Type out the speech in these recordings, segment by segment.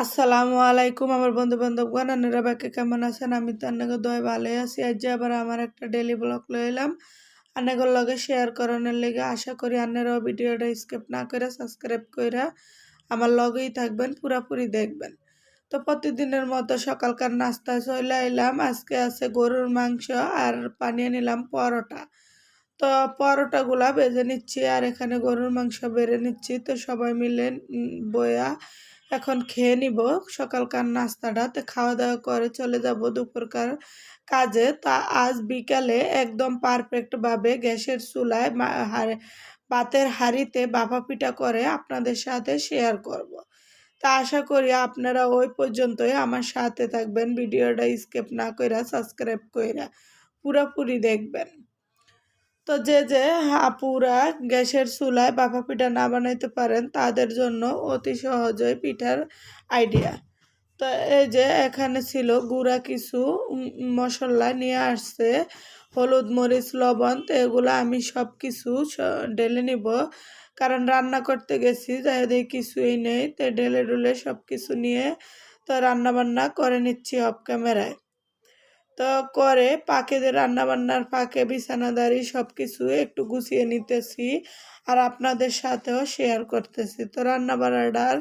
আসসালামু আলাইকুম আমার বন্ধু বান্ধবগণ, আপনারা বাকি কেমন আছেন? আমি তো আপনাকে দয় ভালোই আছি। আজ আবার আমার একটা ডেলি ব্লগ লয়ে এলাম আপনাদের লগে শেয়ার করানোর লেগে। আশা করি আপনারাও ভিডিওটা স্কিপ না করে সাবস্ক্রাইব করে আমার লগেই থাকবেন, পুরাপুরি দেখবেন। তো প্রতিদিনের মতো সকালকার নাস্তায় চলে এলাম। আজকে আছে গরুর মাংস আর বানিয়ে নিলাম পরোটা। তো পরোটাগুলা ভেজে নিচ্ছি আর এখানে গরুর মাংস বেড়ে নিচ্ছি। তো সবাই মিলে বয়া এখন খেয়ে নিব সকালকার নাস্তাটা। তো খাওয়া দাওয়া করে চলে যাব দুপুরকার কাজে। তা আজ বিকালে একদম পারফেক্টভাবে গ্যাসের চুলায় ভাতের হাঁড়িতে ভাপা পিঠা করে আপনাদের সাথে শেয়ার করব। তা আশা করি আপনারা ওই পর্যন্তই আমার সাথে থাকবেন, ভিডিওটা স্কিপ না কইরা সাবস্ক্রাইব কইরা পুরোপুরি দেখবেন। তো যে আপুরা গ্যাসের চুলায় ভাপা পিঠা না বানাইতে পারেন তাদের জন্য অতি সহজই পিঠার আইডিয়া। তো এই যে এখানে ছিল গুঁড়া কিছু মশলা নিয়ে আসছে, হলুদ মরিচ লবণ। তো এগুলো আমি সব কিছু ঢেলে নিব, কারণ রান্না করতে গেছি যাই দেখি কিছুই নেই। তো ঢেলে ঢুলে সব কিছু নিয়ে তো রান্না বান্না করে নিচ্ছি অফ ক্যামেরায়। তো করে রান্না বান্নার ফাঁকে বিছানাদারি সব কিছু একটু গুছিয়ে নিতেছি আর আপনাদের সাথেও শেয়ার করতেছি। তো রান্না বান্নাটার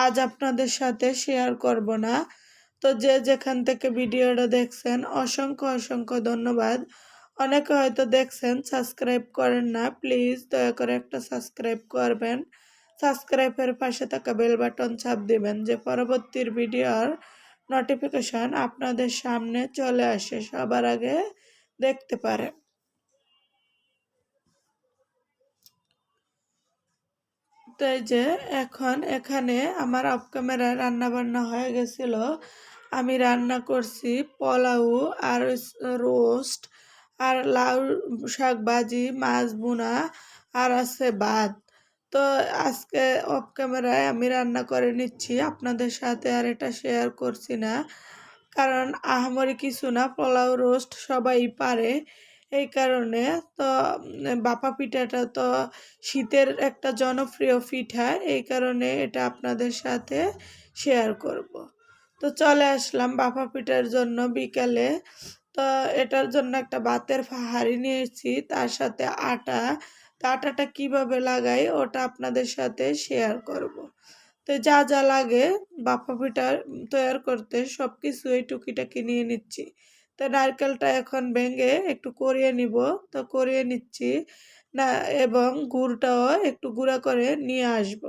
আজ আপনাদের সাথে শেয়ার করব না। তো যে যেখান থেকে ভিডিওটা দেখছেন অসংখ্য অসংখ্য ধন্যবাদ। অনেকে হয়তো দেখছেন সাবস্ক্রাইব করেন না, প্লিজ দয়া করে একটা সাবস্ক্রাইব করবেন। সাবস্ক্রাইবের পাশে থাকা বেল বাটন চাপ দিবেন যে পরবর্তীর ভিডিওর নোটিফিকেশন আপনাদের সামনে চলে আসে, সবার আগে দেখতে পারে। তো এই যে এখন এখানে আমার অফ ক্যামেরায় রান্না বান্না হয়ে গেছিল। আমি রান্না করছি পোলাও আর রোস্ট আর লাউ শাক ভাজি, মাছ বোনা আর আছে ভাত। তো আজকে অফ ক্যামেরায় আমি রান্না করে নিচ্ছি আপনাদের সাথে, আর এটা শেয়ার করছি না, কারণ আহামরি কিছু না, পোলাও রোস্ট সবাই পারে এই কারণে। তো ভাপা পিঠাটা তো শীতের একটা জনপ্রিয় পিঠা, এই কারণে এটা আপনাদের সাথে শেয়ার করব। তো চলে আসলাম ভাপা পিঠার জন্য বিকালে। তো এটার জন্য একটা ভাতের হাঁড়ি নিয়েছি, তার সাথে আটা। তো আটাটা কীভাবে লাগাই ওটা আপনাদের সাথে শেয়ার করব। তো যা যা লাগে ভাপা পিঠা তৈরি করতে সব কিছু এই টুকিটাকি নিয়ে নিচ্ছি। তো নারকেলটা এখন ভেঙে একটু করিয়ে নিব। তো করিয়ে নিচ্ছি না, এবং গুড়টাও একটু গুঁড়া করে নিয়ে আসব।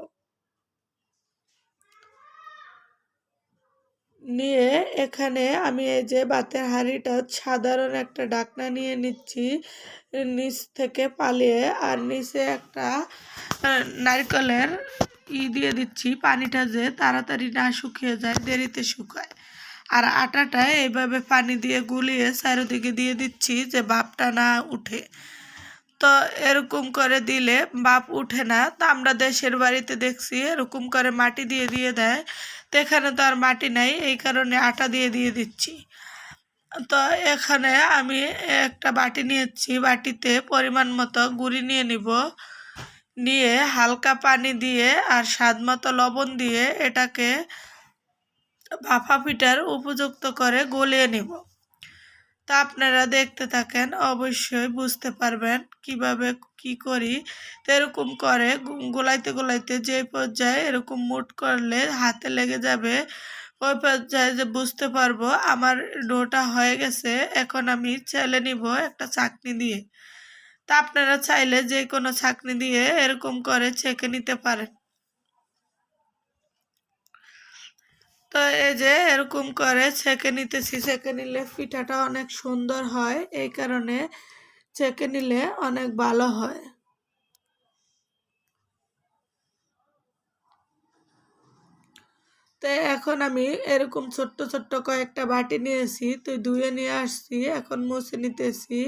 নিয়ে এখানে আমি এই যে ভাতের হাঁড়িটা সাধারণ একটা ঢাকনা নিয়ে নিচ্ছি নিচ থেকে পালিয়ে, আর নিচে একটা নারকেলের দিয়ে দিচ্ছি, পানিটা যে তাড়াতাড়ি না শুকিয়ে যায়, দেরিতে শুকায়। আর আটাটা এইভাবে পানি দিয়ে গুলিয়ে চারিদিকে দিয়ে দিচ্ছি যে ভাপটা না উঠে। তো এরকম করে দিলে ভাপ উঠে না। তো আমরা দেশের বাড়িতে দেখছি এরকম করে মাটি দিয়ে দিয়ে দেয়, তো এখানে তো আর মাটি নাই, এই কারণে আটা দিয়ে দিয়ে দিচ্ছি। তো এখানে আমি একটা বাটি নিয়েছি, বাটিতে পরিমাণ মতো গুঁড়ি নিয়ে নিব। নিয়ে হালকা পানি দিয়ে আর স্বাদ মতো লবণ দিয়ে এটাকে ভাপা পিঠার উপযুক্ত করে গলিয়ে নিব। তা আপনারা দেখতে থাকেন, অবশ্যই বুঝতে পারবেন কিভাবে কি করি। তো এরকম করে গোলাইতে গোলাইতে যে পর্যায়ে এরকম মুট করলে হাতে লেগে যাবে, ওই পর্যায়ে যে বুঝতে পারবো আমার ডোটা হয়ে গেছে। এখন আমি চেলে নিব একটা চাকনি দিয়ে। তা আপনারা চাইলে যে কোনো ছাঁকনি দিয়ে এরকম করে ছেঁকে নিতে পারেন। তো এই যে এরকম করে ছেঁকে নিতেছি, ছেঁকে নিলে পিঠাটা অনেক সুন্দর হয়, এই কারণে ছেঁকে নিলে অনেক ভালো হয়। তো এখন আমি এরকম ছোট্ট ছোট্ট কয়েকটা বাটি নিয়েছি, তো ধুয়ে নিয়ে আসছি, এখন মুছে নিতেছি।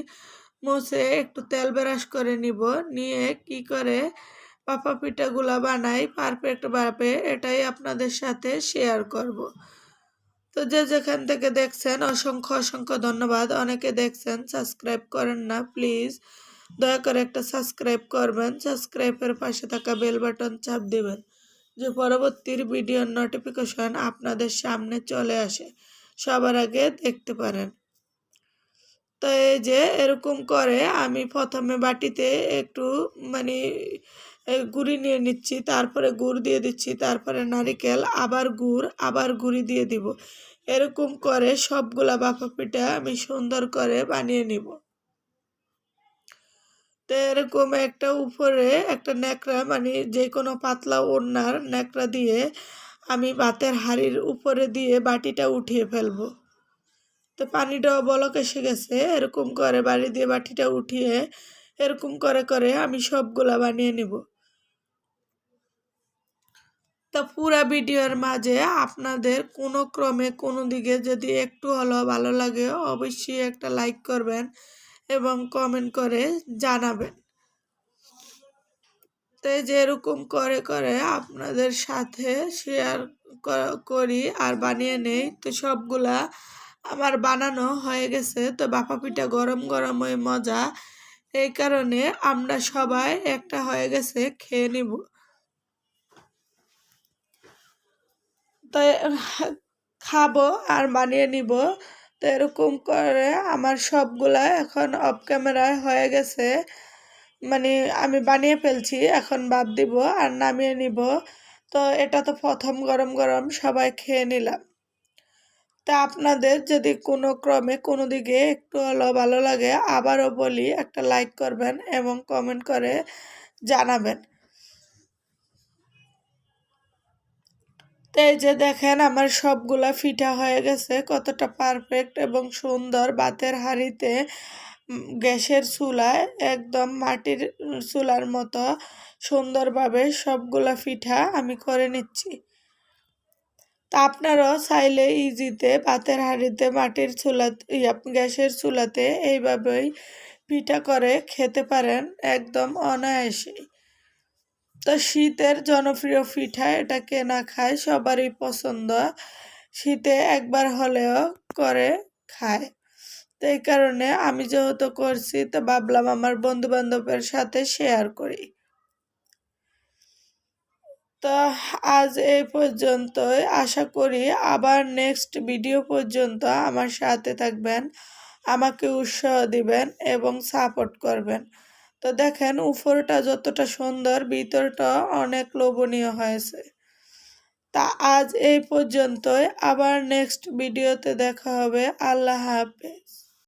মুছে একটু তেল ব্রাশ করে নিব। নিয়ে কি করে ভাপা পিঠাগুলা বানাই পারফেক্টভাবে এটাই আপনাদের সাথে শেয়ার করব। তো যে যেখান থেকে দেখছেন অসংখ্য অসংখ্য ধন্যবাদ। অনেকে দেখছেন সাবস্ক্রাইব করেন না, প্লিজ দয়া করে একটা সাবস্ক্রাইব করবেন, সাবস্ক্রাইবের পাশে থাকা বেল বাটন চাপ দিবেন যে পরবর্তীর ভিডিওর নোটিফিকেশন আপনাদের সামনে চলে আসে, সবার আগে দেখতে পারেন। তো এই যে এরকম করে আমি প্রথমে বাটিতে একটু মানে গুঁড়ি নিয়ে নিচ্ছি, তারপরে গুড় দিয়ে দিচ্ছি, তারপরে নারিকেল, আবার গুড়, আবার গুঁড়ি দিয়ে দিব। এরকম করে সবগুলা ভাপা পিঠা আমি সুন্দর করে বানিয়ে নিব। তো এরকম একটা উপরে একটা ন্যাকড়া মানে যে কোনো পাতলা ওড়নার ন্যাকড়া দিয়ে আমি ভাতের হাঁড়ির উপরে দিয়ে বাটিটা উঠিয়ে ফেলবো। তো পানিটাও বলক এসে গেছে, এরকম করে বাড়ি দিয়ে বাটিটা উঠিয়ে এরকম করে করে আমি সবগুলা বানিয়ে নিব। তা পুরা ভিডিওর মাঝে আপনাদের কোনো ক্রমে কোনো দিকে যদি একটু হলেও ভালো লাগে অবশ্যই একটা লাইক করবেন এবং কমেন্ট করে জানাবেন। তাই যে এরকম করে করে আপনাদের সাথে শেয়ার করি আর বানিয়ে নেই। তো সবগুলা আমার বানানো হয়ে গেছে। তো ভাপা পিঠা গরম গরম ওই মজা, এই কারণে আমরা সবাই একটা হয়ে গেছে, খেয়ে নিব। তাই খাবো আর বানিয়ে নিব। তো এরকম করে আমার সবগুলা এখন অফ ক্যামেরায় হয়ে গেছে, মানে আমি বানিয়ে ফেলছি, এখন বাদ দিব আর নামিয়ে নিব। তো এটা তো প্রথম গরম গরম সবাই খেয়ে নিলাম। তা আপনাদের যদি কোনো ক্রমে কোনো দিকে একটু হলেও ভালো লাগে আবারও বলি একটা লাইক করবেন এবং কমেন্ট করে জানাবেন। তো এই যে দেখেন আমার সবগুলা পিঠা হয়ে গেছে, কতটা পারফেক্ট এবং সুন্দর। ভাতের হাঁড়িতে গ্যাসের চুলায় একদম মাটির চুলার মতো সুন্দরভাবে সবগুলা পিঠা আমি করে নিচ্ছি। তা আপনারাও চাইলে ইজিতে ভাতের হাঁড়িতে মাটির চুলাতে গ্যাসের চুলাতে এইভাবেই পিঠা করে খেতে পারেন একদম অনায়াসে। তো শীতের জনপ্রিয় পিঠা, এটা কে না খায়, সবারই পছন্দ। শীতে একবার হলেও করে খায়। তো এই কারণে আমি যেহেতু করছি তো ভাবলাম আমার বন্ধু বান্ধবের সাথে শেয়ার করি। তো আজ এই পর্যন্তই, আশা করি আবার নেক্সট ভিডিও পর্যন্ত আমার সাথে থাকবেন, আমাকে উৎসাহ দিবেন এবং সাপোর্ট করবেন। তো দেখেন উপরটা যতটা সুন্দর ভিতরটা অনেক লোভনীয় হয়েছে। তা আজ এই পর্যন্তই, আবার নেক্সট ভিডিওতে দেখা হবে। আল্লাহ হাফেজ।